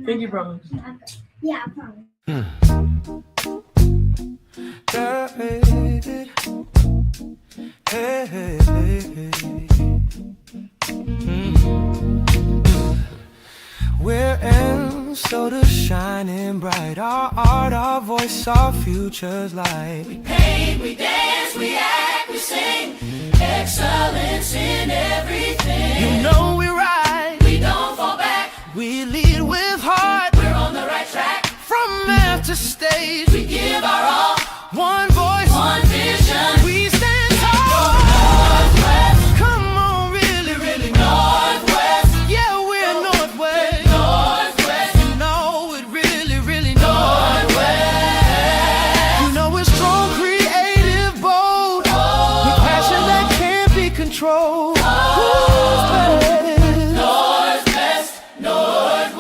Pinky promise. Yeah, I promise. We're in, so the shining bright. Our art, our voice, our future's light. We paint, we dance, we act, we sing. Excellence in everything. You know we ride, we don't fall back. We lead with heart. We're on the right track. From math to stage, we give our all. One voice, one vision. We stand tall. Northwest. Come on, really, really Northwest. Yeah, we're Northwest. Northwest. You know it really, really Northwest. You know it's strong, creative, bold. With passion that can't be controlled. Northwest, Northwest.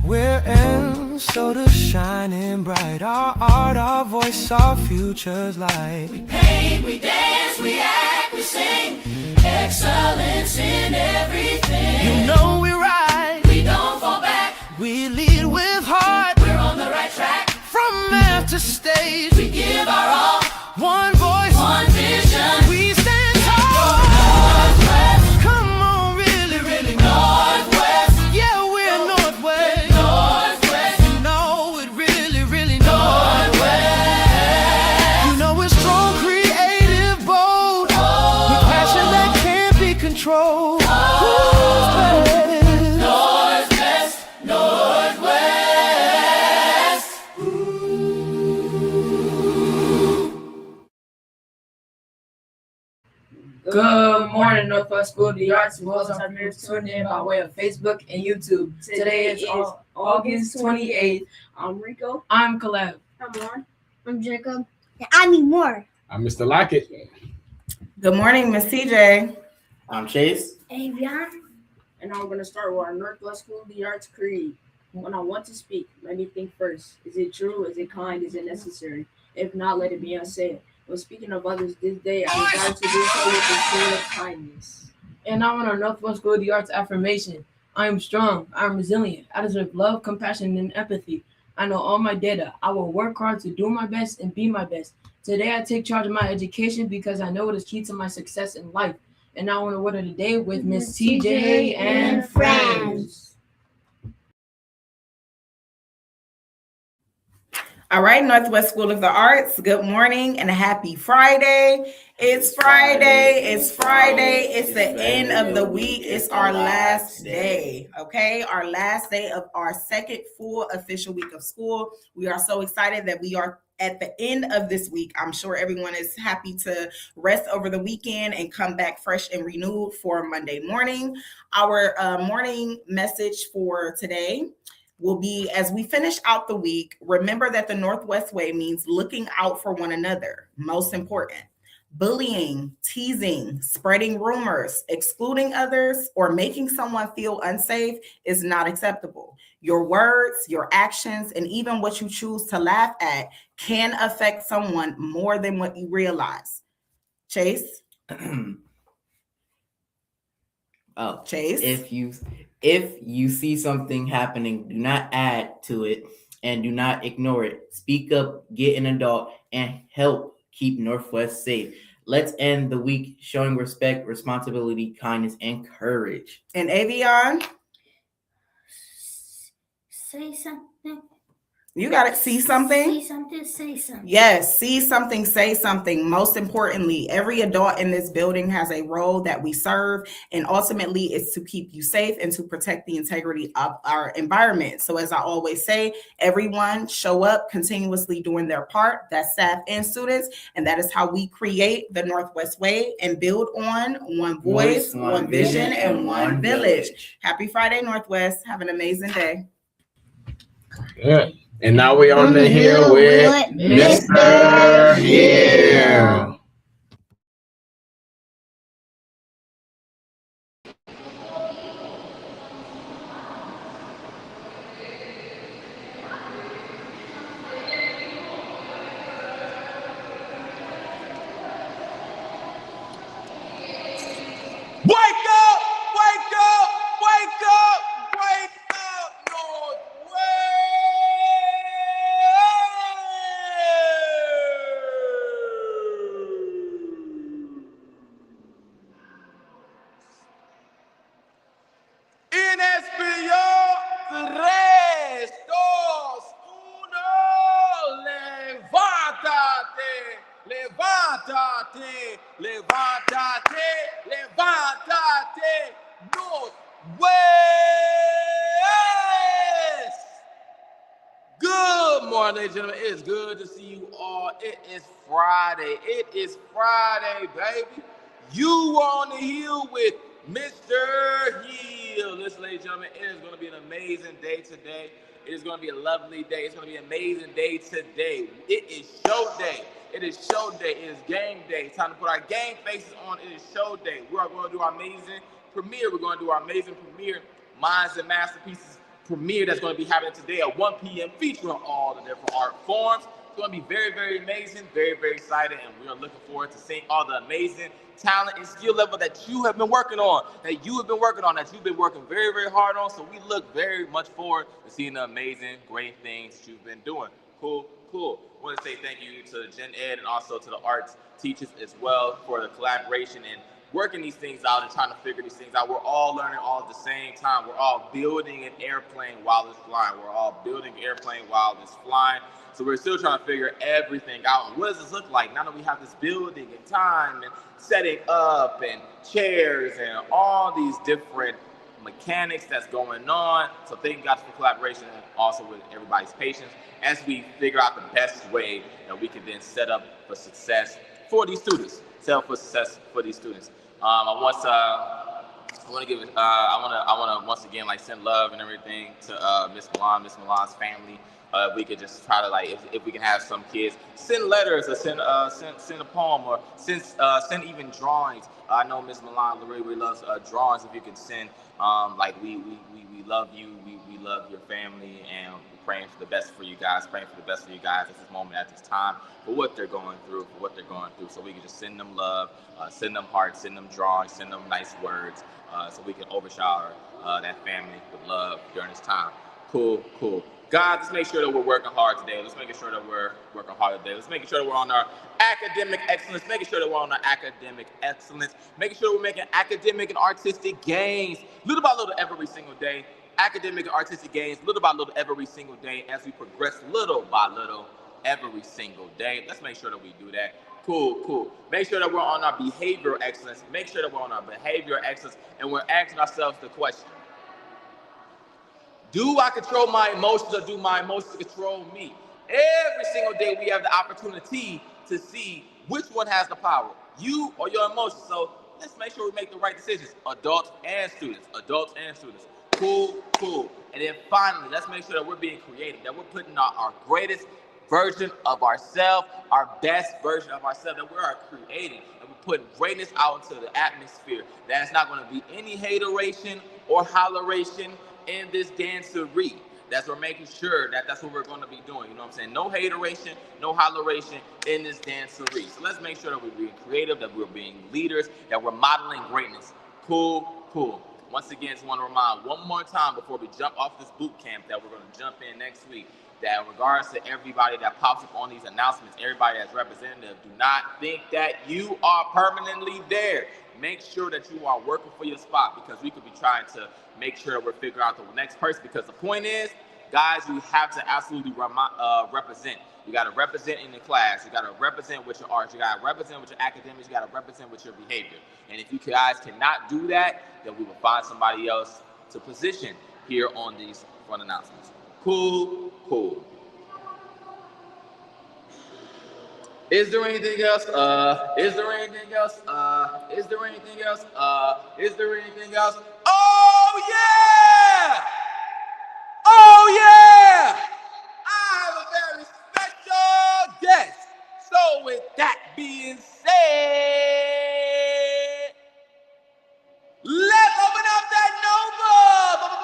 We're in, so the shining bright. Our art, our voice, our future's light. We paint, we dance, we act, we sing. Excellence in everything. You know we ride, we don't fall back. We lead with heart. We're on the right track. From math to stage, we give our all. One voice, one vision. We stand tall. Northwest. Come on, really, really Northwest. Yeah, we're Northwest. Northwest. You know it really, really Northwest. You know it's strong, creative, bold. With passion that can't be controlled. Northwest, Northwest. Good morning, Northwest School of the Arts. Welcome to our tuning in by way of Facebook and YouTube. Today is August 28th. I'm Rico. I'm Caleb. I'm Lauren. I'm Jacob. And I'm Moore. I'm Mr. Lockett. Good morning, Miss TJ. I'm Chase. Avion. And now we're going to start with our Northwest School of the Arts creed. When I want to speak, let me think first. Is it true? Is it kind? Is it necessary? If not, let it be unsaid. When speaking of others this day, I desire to do so with the spirit of kindness. And now on our Northwest School of the Arts affirmation. I am strong. I am resilient. I deserve love, compassion, and empathy. I know all my data. I will work hard to do my best and be my best. Today, I take charge of my education because I know it is key to my success in life. And now on the word of the day with Miss TJ and friends. All right, Northwest School of the Arts, good morning and a happy Friday. It's Friday. It's the end of the week. It's our last day, okay? Our last day of our second full official week of school. We are so excited that we are at the end of this week. I'm sure everyone is happy to rest over the weekend and come back fresh and renewed for Monday morning. Our morning message for today will be, as we finish out the week, remember that the Northwest Way means looking out for one another. Most important, bullying, teasing, spreading rumors, excluding others, or making someone feel unsafe is not acceptable. Your words, your actions, and even what you choose to laugh at can affect someone more than what you realize. Chase? Chase? If you see something happening, do not add to it and do not ignore it. Speak up, get an adult, and help keep Northwest safe. Let's end the week showing respect, responsibility, kindness, and courage. And Avion? Say something. You got it. See something? See something, say something. Yes, see something, say something. Most importantly, every adult in this building has a role that we serve, and ultimately it's to keep you safe and to protect the integrity of our environment. So as I always say, everyone show up continuously doing their part. That's staff and students, and that is how we create the Northwest Way and build on one voice, one vision, and one village. Happy Friday, Northwest. Have an amazing day. Good. And now we're on the hill with Mr. Hill. ¿Quién espió? 3, 2, 1. Levántate, levántate, levántate, levántate. Northwest. Good morning, ladies and gentlemen. It's good to see you all. It is Friday. It is Friday, baby. You on the hill with Mr. Hill. Listen, ladies and gentlemen, it is going to be an amazing day today. It is going to be a lovely day. It's going to be an amazing day today. It is show day. It is show day. It is game day. It's time to put our game faces on. It is show day. We are going to do our amazing premiere. We're going to do our amazing premiere, Minds and Masterpieces premiere that's going to be happening today at 1 p.m. featuring all the different art forms. It's going to be very, very amazing, very, very exciting, and we are looking forward to seeing all the amazing talent and skill level that you have been working on, that you've been working very, very hard on. So we look very much forward to seeing the amazing, great things that you've been doing. Cool. I want to say thank you to Gen Ed and also to the arts teachers as well for the collaboration and working these things out and trying to figure these things out. We're all learning all at the same time. We're all building an airplane while it's flying. We're all building an airplane while it's flying. So we're still trying to figure everything out. And what does this look like now that we have this building and time and setting up and chairs and all these different mechanics that's going on. So thank God for collaboration and also with everybody's patience as we figure out the best way that we can then set up for success for these students. I want to once again send love and everything to Miss Milan's family. We could just try to if we can have some kids send letters or send a poem or send even drawings. I know Miss Milan really loves drawings. If you can send we love you, we love your family, and we're praying for the best for you guys, at this moment, at this time, for what they're going through, so we can just send them love, send them hearts, send them drawings, send them nice words, so we can overshower that family with love during this time. Cool. God, let's make sure that we're working hard today. Let's make sure that we're making sure that we're on our academic excellence, making sure we're making academic and artistic gains, little by little every single day. Academic and artistic gains, little by little every single day as we progress little by little every single day. Let's make sure that we do that. Cool. Make sure that we're on our behavioral excellence. And we're asking ourselves the question: do I control my emotions or do my emotions control me? Every single day we have the opportunity to see which one has the power, you or your emotions. So let's make sure we make the right decisions, adults and students. Cool. And then finally, let's make sure that we're being creative, that we're putting our greatest version of ourselves, our best version of ourselves, that we are creating, and we're putting greatness out into the atmosphere. That's not going to be any hateration or holleration in this dancery. We're making sure that's what we're going to be doing. You know what I'm saying? No hateration, no holleration in this dancery. So let's make sure that we're being creative, that we're being leaders, that we're modeling greatness. Cool. Once again, just want to remind one more time before we jump off this boot camp that we're going to jump in next week, that in regards to everybody that pops up on these announcements, everybody that's representative, do not think that you are permanently there. Make sure that you are working for your spot, because we could be trying to make sure that we're figuring out the next person, because the point is, guys, you have to absolutely represent. You got to represent in the class. You got to represent with your arts. You got to represent with your academics. You got to represent with your behavior. And if you guys cannot do that, then we will find somebody else to position here on these front announcements. Cool. Is there anything else? Oh yeah! I have a very special guest. So with that being said, let's open up that notebook.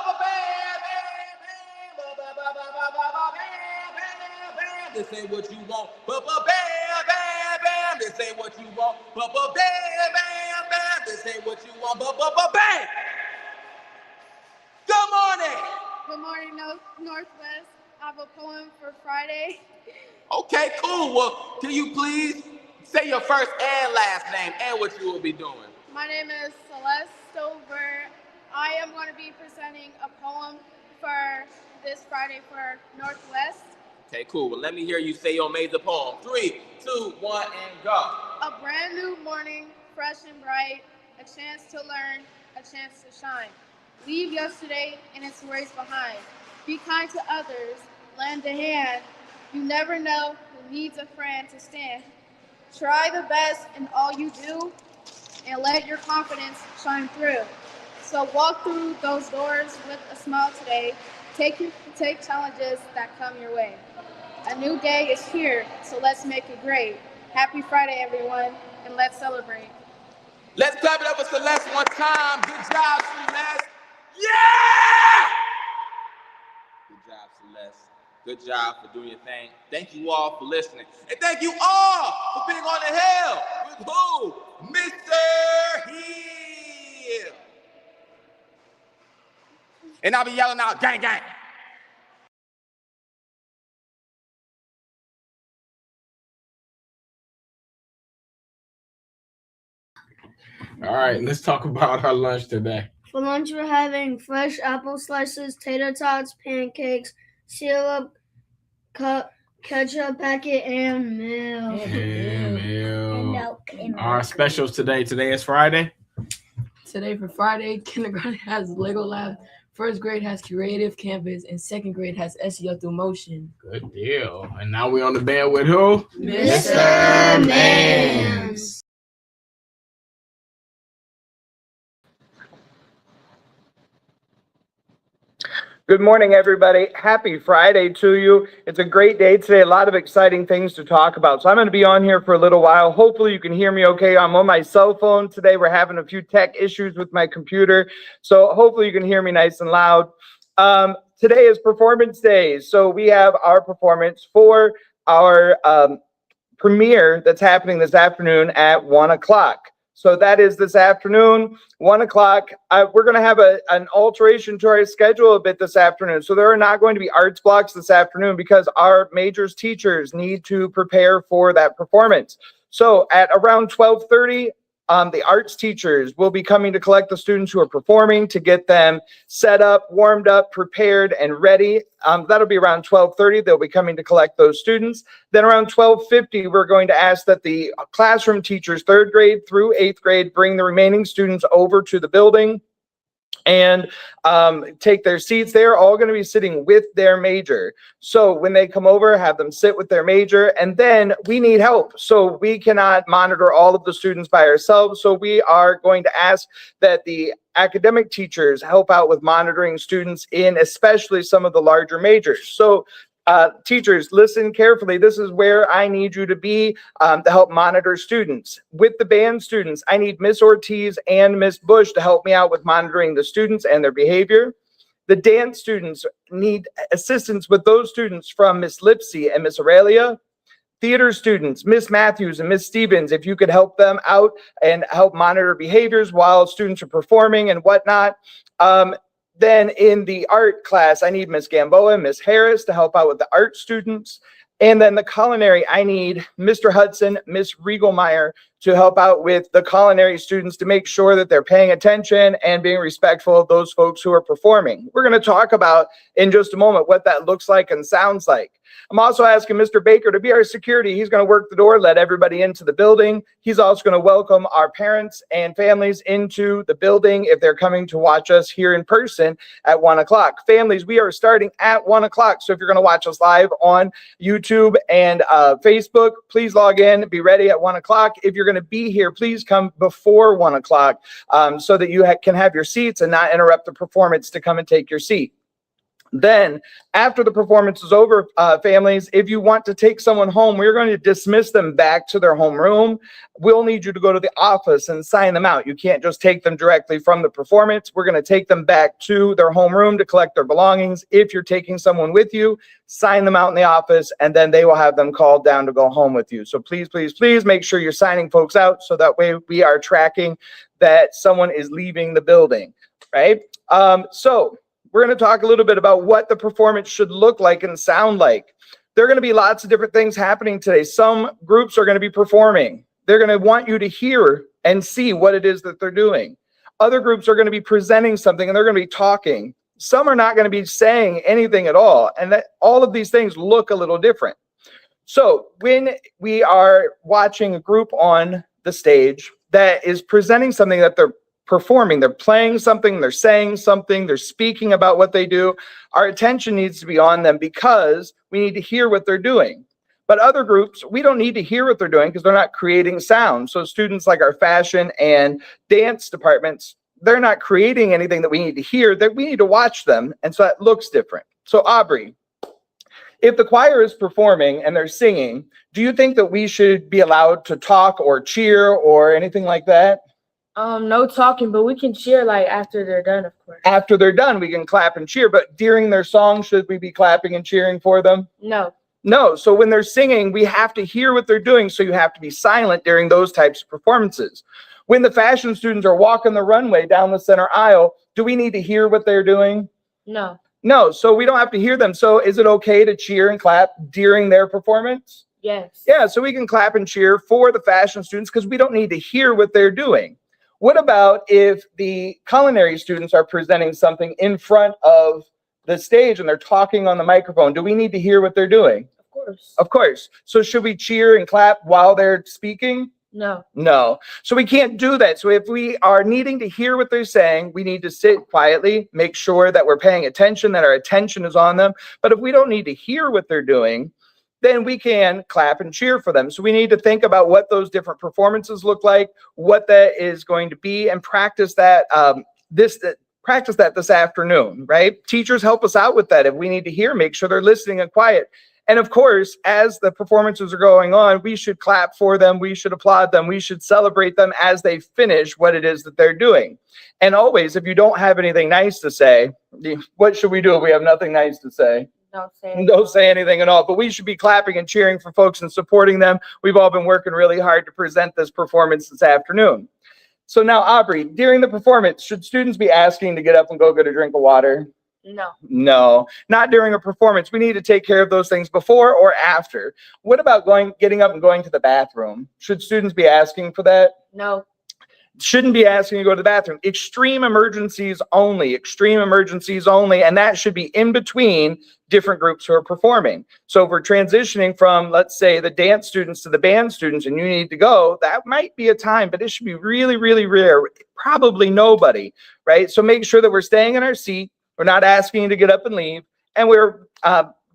This ain't what you want. This ain't what you want. This ain't what you want. Bam! Good morning. Good morning, Northwest. I have a poem for Friday. Okay, cool. Well, can you please say your first and last name and what you will be doing? My name is Celeste Stover. I am going to be presenting a poem for this Friday for Northwest. Okay, cool. Well, let me hear you say your amazing poem. 3, 2, 1, and go. A brand new morning, fresh and bright, a chance to learn, a chance to shine. Leave yesterday and its worries behind. Be kind to others, lend a hand. You never know who needs a friend to stand. Try the best in all you do and let your confidence shine through. So walk through those doors with a smile today. Take challenges that come your way. A new day is here, so let's make it great. Happy Friday, everyone, and let's celebrate. Let's clap it up for Celeste one time. Good job, Celeste. Yeah! Good job, Celeste. Good job for doing your thing. Thank you all for listening. And thank you all for being on the hill with who? Mr. Hill. And I'll be yelling out, gang, gang. All right, let's talk about our lunch today. For lunch, we're having fresh apple slices, tater tots, pancakes, syrup, ketchup packet, and milk. And milk. Our specials today. Today is Friday. Today for Friday, kindergarten has Lego Lab, first grade has Creative Canvas, and second grade has SEO through Motion. Good deal. And now we're on the band with who? Mr. Mans. Good morning, everybody. Happy Friday to you. It's a great day today. A lot of exciting things to talk about. So I'm going to be on here for a little while. Hopefully you can hear me okay. I'm on my cell phone today. We're having a few tech issues with my computer. So hopefully you can hear me nice and loud. Today is Performance Day. So we have our performance for our premiere that's happening this afternoon at 1 o'clock. So that is this afternoon, 1 o'clock. We're going to have an alteration to our schedule a bit this afternoon. So there are not going to be arts blocks this afternoon because our majors teachers need to prepare for that performance. So at around 12:30, the arts teachers will be coming to collect the students who are performing to get them set up, warmed up, prepared, and ready. That'll be around 12:30. They'll be coming to collect those students. Then around 12:50, we're going to ask that the classroom teachers, 3rd grade through 8th grade, bring the remaining students over to the building and take their seats. They're all going to be sitting with their major. So when they come over, have them sit with their major, and then we need help. So we cannot monitor all of the students by ourselves. So we are going to ask that the academic teachers help out with monitoring students in especially some of the larger majors. So teachers, listen carefully. This is where I need you to be to help monitor students. With the band students, I need Miss Ortiz and Miss Bush to help me out with monitoring the students and their behavior. The dance students need assistance with those students from Miss Lipsy and Miss Aurelia. Theater students, Miss Matthews and Miss Stevens, if you could help them out and help monitor behaviors while students are performing and whatnot. Then in the art class, I need Miss Gamboa and Miss Harris to help out with the art students. And then the culinary, I need Mr. Hudson, Miss Riegelmeyer to help out with the culinary students to make sure that they're paying attention and being respectful of those folks who are performing. We're going to talk about in just a moment what that looks like and sounds like. I'm also asking Mr. Baker to be our security. He's going to work the door, let everybody into the building. He's also going to welcome our parents and families into the building if they're coming to watch us here in person at 1 o'clock. Families, we are starting at 1 o'clock. So if you're going to watch us live on YouTube and Facebook, please log in, be ready at 1 o'clock. If you're going to be here, please come before 1 o'clock so that you can have your seats and not interrupt the performance to come and take your seat. Then, after the performance is over, families, if you want to take someone home, we're going to dismiss them back to their home room. We'll need you to go to the office and sign them out. You can't just take them directly from the performance. We're going to take them back to their home room to collect their belongings. If you're taking someone with you, sign them out in the office, and then they will have them called down to go home with you. So please, please, please make sure you're signing folks out so that way we are tracking that someone is leaving the building, right? So we're going to talk a little bit about what the performance should look like and sound like. There are going to be lots of different things happening today. Some groups are going to be performing. They're going to want you to hear and see what it is that they're doing. Other groups are going to be presenting something and they're going to be talking. Some are not going to be saying anything at all. And that all of these things look a little different. So when we are watching a group on the stage that is presenting something that they're performing, they're playing something, they're saying something, they're speaking about what they do, our attention needs to be on them because we need to hear what they're doing. But other groups, we don't need to hear what they're doing because they're not creating sound. So students like our fashion and dance departments, they're not creating anything that we need to hear, that we need to watch them. And so that looks different. So Aubrey, if the choir is performing and they're singing, do you think that we should be allowed to talk or cheer or anything like that? No talking, but we can cheer like after they're done, of course. After they're done, we can clap and cheer, but during their song, should we be clapping and cheering for them? No. No. So when they're singing, we have to hear what they're doing. So you have to be silent during those types of performances. When the fashion students are walking the runway down the center aisle, do we need to hear what they're doing? No. No. So we don't have to hear them. So is it okay to cheer and clap during their performance? Yes. Yeah. So we can clap and cheer for the fashion students because we don't need to hear what they're doing. What about if the culinary students are presenting something in front of the stage and they're talking on the microphone? Do we need to hear what they're doing? Of course. Of course. So should we cheer and clap while they're speaking? No. No. So we can't do that. So if we are needing to hear what they're saying, we need to sit quietly, make sure that we're paying attention, that our attention is on them. But if we don't need to hear what they're doing, then we can clap and cheer for them. So we need to think about what those different performances look like, what that is going to be, and practice that this afternoon, right? Teachers help us out with that. If we need to hear, make sure they're listening and quiet. And of course, as the performances are going on, we should clap for them, we should applaud them, we should celebrate them as they finish what it is that they're doing. And always, if you don't have anything nice to say, what should we do if we have nothing nice to say? Don't say anything at all, but we should be clapping and cheering for folks and supporting them. We've all been working really hard to present this performance this afternoon. So now, Aubrey, during the performance, should students be asking to get up and go get a drink of water? No. No, not during a performance. We need to take care of those things before or after. What about getting up and going to the bathroom? Should students be asking for that? No. Shouldn't be asking to go to the bathroom. Extreme emergencies only, and that should be in between different groups who are performing. So if we're transitioning from, let's say, the dance students to the band students and you need to go, that might be a time, but it should be really, really rare. Probably nobody, right? So make sure that we're staying in our seat. We're not asking you to get up and leave, and we're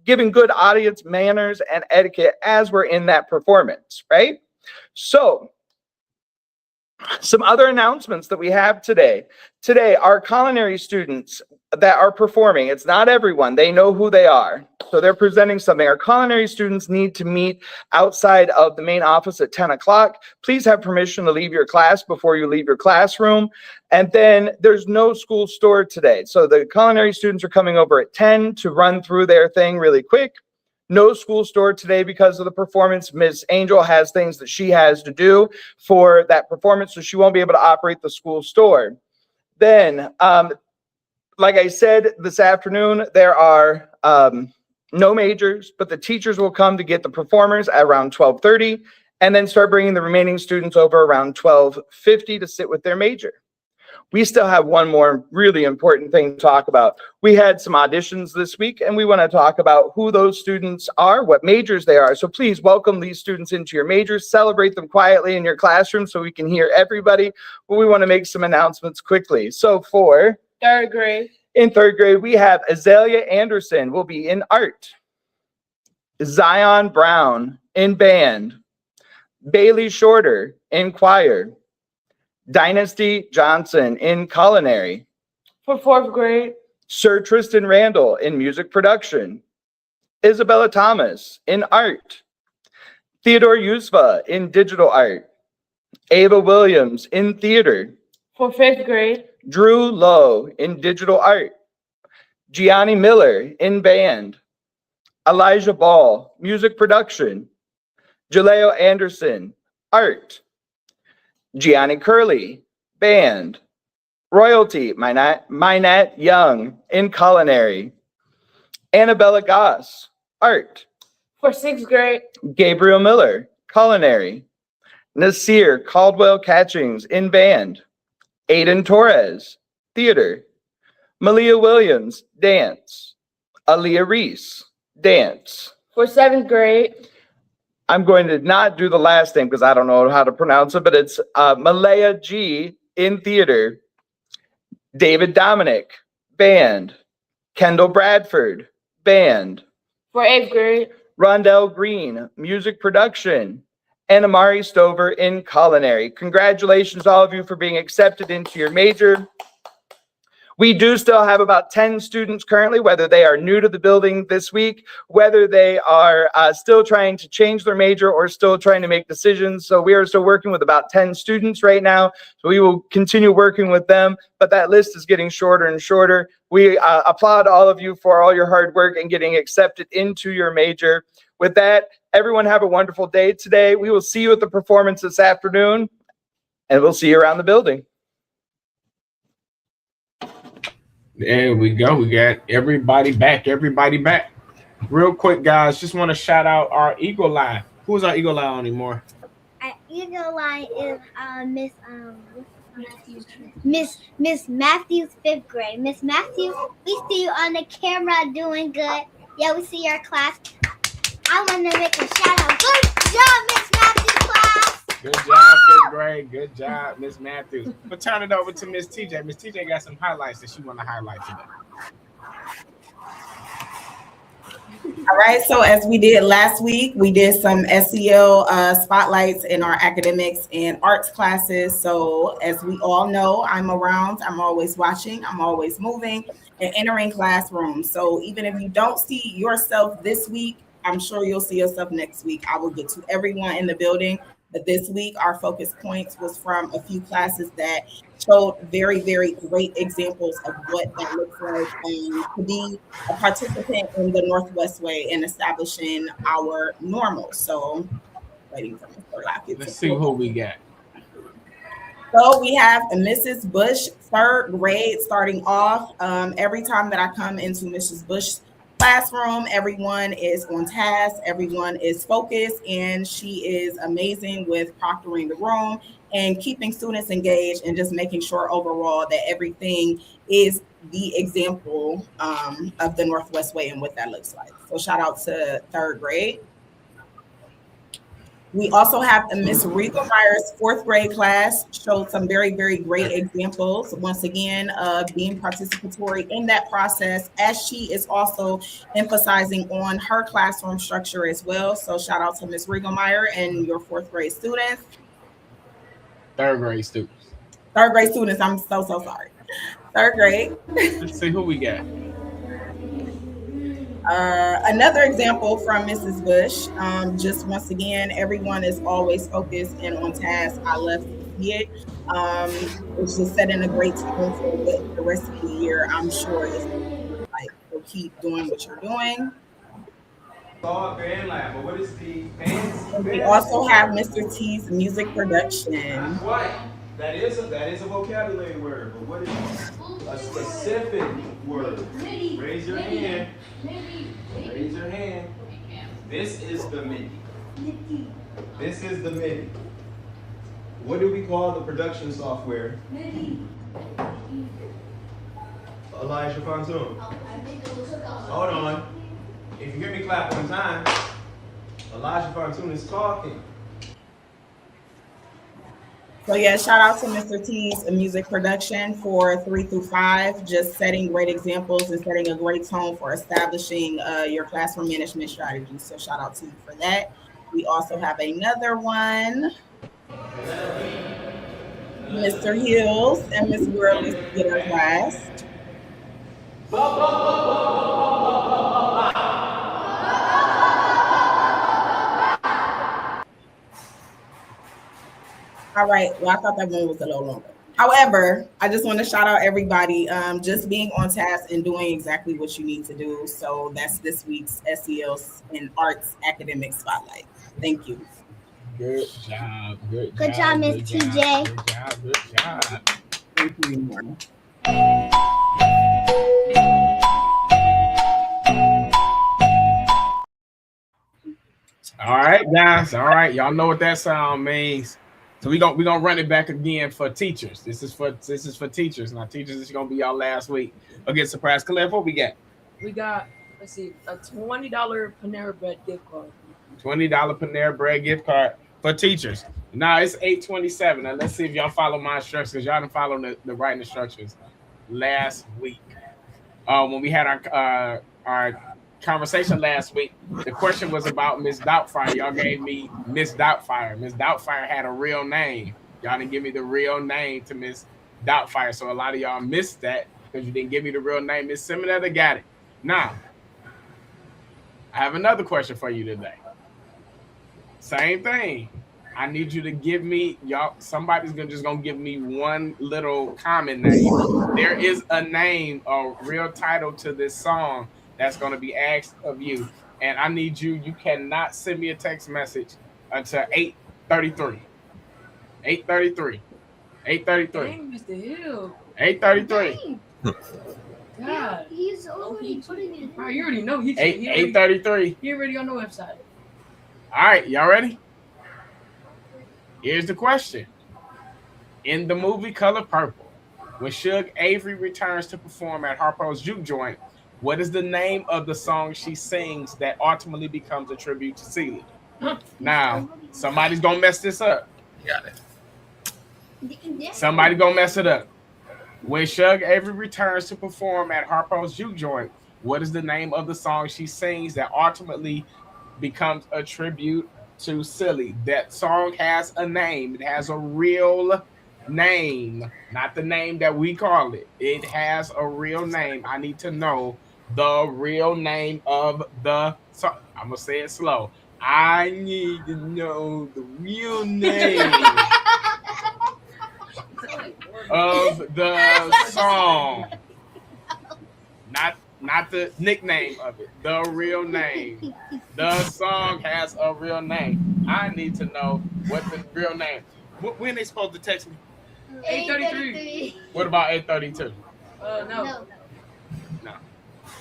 giving good audience manners and etiquette as we're in that performance, right? So some other announcements that we have today. Today, our culinary students that are performing, it's not everyone, they know who they are. So they're presenting something. Our culinary students need to meet outside of the main office at 10 o'clock. Please have permission to leave your class before you leave your classroom. And then there's no school store today. So the culinary students are coming over at 10 to run through their thing really quick. No school store today because of the performance. Ms. Angel has things that she has to do for that performance, so she won't be able to operate the school store. Then, like I said, this afternoon, there are no majors, but the teachers will come to get the performers at around 12:30 and then start bringing the remaining students over around 12:50 to sit with their major. We still have one more really important thing to talk about. We had some auditions this week, and we want to talk about who those students are, what majors they are. So please welcome these students into your majors, celebrate them quietly in your classroom so we can hear everybody, but we want to make some announcements quickly. So for third grade. In third grade, we have Azalea Anderson will be in art, Zion Brown in band, Bailey Shorter in choir, Dynasty Johnson in culinary. For fourth grade, Sir Tristan Randall in music production, Isabella Thomas in art, Theodore Yusva in digital art, Ava Williams in theater. For fifth grade, Drew Lowe in digital art, Gianni Miller in band, Elijah Ball, music production, Jaleo Anderson, art, Gianni Curley, band, Royalty, Minette Young in culinary, Annabella Goss, art. For sixth grade, Gabriel Miller, culinary, Nasir Caldwell Catchings in band, Aiden Torres, theater, Malia Williams, dance. Aaliyah Reese, dance. For 7th grade, I'm going to not do the last name because I don't know how to pronounce it, but it's Malaya G in theater. David Dominic, band. Kendall Bradford, band. for 8th grade, Rondell Green, music production. And Amari Stover in culinary. Congratulations, all of you, for being accepted into your major. We do still have about 10 students currently, whether they are new to the building this week, whether they are still trying to change their major or still trying to make decisions. So we are still working with about 10 students right now. So we will continue working with them, but that list is getting shorter and shorter. We applaud all of you for all your hard work and getting accepted into your major. With that, everyone have a wonderful day today. We will see you at the performance this afternoon, and we'll see you around the building. There we go. We got everybody back. Everybody back. Real quick, guys. Just want to shout out our Eagle Eye. Who's our Eagle Eye anymore? Our Eagle Eye is Miss Matthews, 5th grade. Miss Matthews, we see you on the camera doing good. Yeah, we see your class. I want to make a shout out. Good job, Miss Matthews class. Good job, 5th grade. Good job, Miss Matthews. We'll turn it over to Miss TJ. Miss TJ got some highlights that she want to highlight today. All right, so as we did last week, we did some SEL spotlights in our academics and arts classes. So as we all know, I'm around, I'm always watching, I'm always moving and entering classrooms. So even if you don't see yourself this week, I'm sure you'll see yourself next week. I will get to everyone in the building. But this week, our focus points was from a few classes that showed very, very great examples of what that looks like and to be a participant in the Northwest Way and establishing our normal. So, waiting for Mr. Lockett. Let's see who we got. So we have Mrs. Bush, 3rd grade, starting off. Every time that I come into Mrs. Bush's classroom, everyone is on task, everyone is focused, and she is amazing with proctoring the room and keeping students engaged and just making sure overall that everything is the example of the Northwest Way and what that looks like. So shout out to 3rd grade. We also have Miss Riegelmeyer's 4th grade class, showed some very, very great examples, once again, of being participatory in that process, as she is also emphasizing on her classroom structure as well. So shout out to Miss Riegelmeyer and your 4th grade students. 3rd grade students. 3rd grade students, I'm so sorry. 3rd grade. Let's see who we got. Another example from Mrs. Bush, just once again, everyone is always focused and on task. I love to see it. It's just setting a great tone for what the rest of the year, I'm sure, is like. So keep doing what you're doing. We also have Mr. T's music production. What? That is a vocabulary word, but what is a specific word? Raise your hand. Raise your hand. This is the MIDI. This is the MIDI. What do we call the production software? MIDI. Elijah Fontoon. Hold on. If you hear me clap one time, Elijah Fontoon is talking. So yeah, shout out to Mr. T's music production for 3 through 5, just setting great examples and setting a great tone for establishing your classroom management strategy. So shout out to you for that. We also have another one. Mr. Hills and Ms. Worley's theater class. All right. Well, I thought that one was a little longer. However, I just want to shout out everybody just being on task and doing exactly what you need to do. So that's this week's SEL and Arts Academic Spotlight. Thank you. Good job. Good job, Miss TJ. Good job. Good job. Thank you, Morgan. All right, guys. All right. Y'all know what that sound means. So we gonna run it back again for teachers. This is for teachers. Now, teachers, this is gonna be y'all last week. Again, surprise, Caleb, what we got? We got, let's see, a $20 Panera Bread gift card. $20 Panera Bread gift card for teachers. Now it's 8:27. Now let's see if y'all follow my instructions, because y'all didn't follow the right instructions last week. When we had our conversation last week, the question was about Miss Doubtfire. Y'all gave me Miss Doubtfire. Miss Doubtfire had a real name. Y'all didn't give me the real name to Miss Doubtfire, so a lot of y'all missed that because you didn't give me the real name. Miss Simonetta got it. Now, I have another question for you today. Same thing. I need you to give me, y'all, somebody's just gonna give me one little common name. There is a name, a real title to this song that's gonna be asked of you. And I need you cannot send me a text message until 8:33. 8:33. 8:33. Dang, Mr. Hill. 8:33. God. He's already putting it in. Bro, you already know. 8:33. He already on the website. All right, y'all ready? Here's the question. In the movie Color Purple, when Suge Avery returns to perform at Harpo's Juke Joint, what is the name of the song she sings that ultimately becomes a tribute to Celie? Now, somebody's gonna mess this up. Got it. Somebody gonna mess it up. When Suge Avery returns to perform at Harpo's Juke Joint, what is the name of the song she sings that ultimately becomes a tribute to Celie? That song has a name. It has a real name, not the name that we call it. It has a real name. I need to know the real name of the song. I'm gonna say it slow. I need to know the real name of the song. Not the nickname of it. The real name. The song has a real name. I need to know what the real name. When they supposed to text me? 8:33. What about 8:32? No.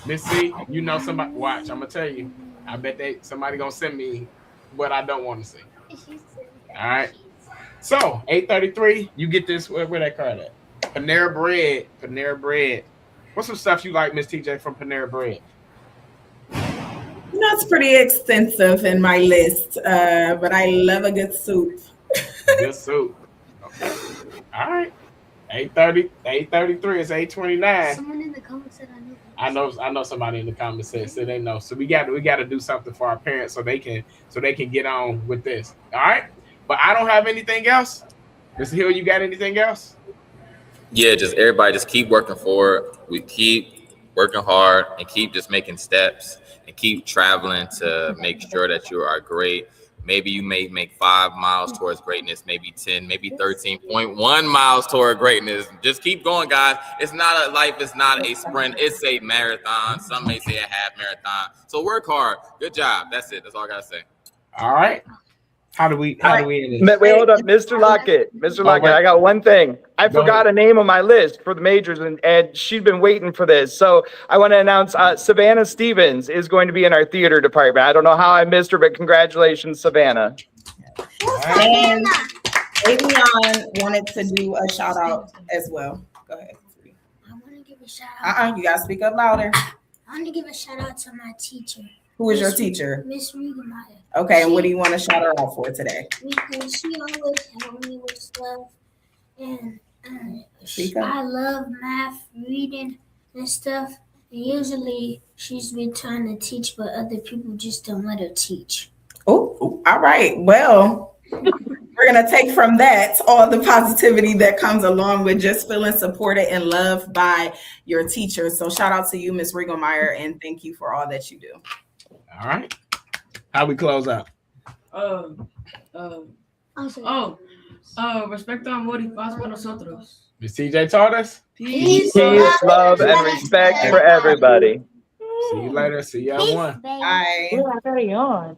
Miss C, you know somebody. Watch, I'm gonna tell you. I bet somebody gonna send me what I don't want to see. All right. So 8:33, you get this. Where that card at? Panera Bread. Panera Bread. What's some stuff you like, Miss TJ, from Panera Bread? You know, it's pretty extensive in my list, but I love a good soup. Good soup. Okay. All right. 8:33. It's 8:29. Someone in the comments said I knew. I know somebody in the comments said they know. So we got to do something for our parents so they can get on with this. All right. But I don't have anything else. Mr. Hill, you got anything else? Yeah, just everybody just keep working forward. We keep working hard and keep just making steps and keep traveling to make sure that you are great. Maybe you may make 5 miles towards greatness, maybe 10, maybe 13.1 miles toward greatness. Just keep going, guys. It's not a life. It's not a sprint. It's a marathon. Some may say a half marathon. So work hard. Good job. That's it. That's all I got to say. All right. How do we end this? Wait, hold up, Mr. Lockett. Mr. Lockett, I got one thing. I forgot a name on my list for the majors, and she'd been waiting for this. So I want to announce Savannah Stevens is going to be in our theater department. I don't know how I missed her, but congratulations, Savannah. And Avion wanted to do a shout out as well. Go ahead. I want to give a shout out. You got to speak up louder. I want to give a shout out to my teacher. Who is your teacher? Miss Riegemeier. Okay, and what do you want to shout her out for today? Because she always helped me with stuff, and I love math, reading, and stuff. And usually she's been trying to teach, but other people just don't let her teach. Oh, all right. Well, we're going to take from that all the positivity that comes along with just feeling supported and loved by your teachers. So shout out to you, Miss Riegemeier, and thank you for all that you do. All right. How we close out? Respeto, amor y paz para nosotros. Miss TJ taught us. Peace, love, and respect for everybody. See you later. See y'all one. Bye. We're already on.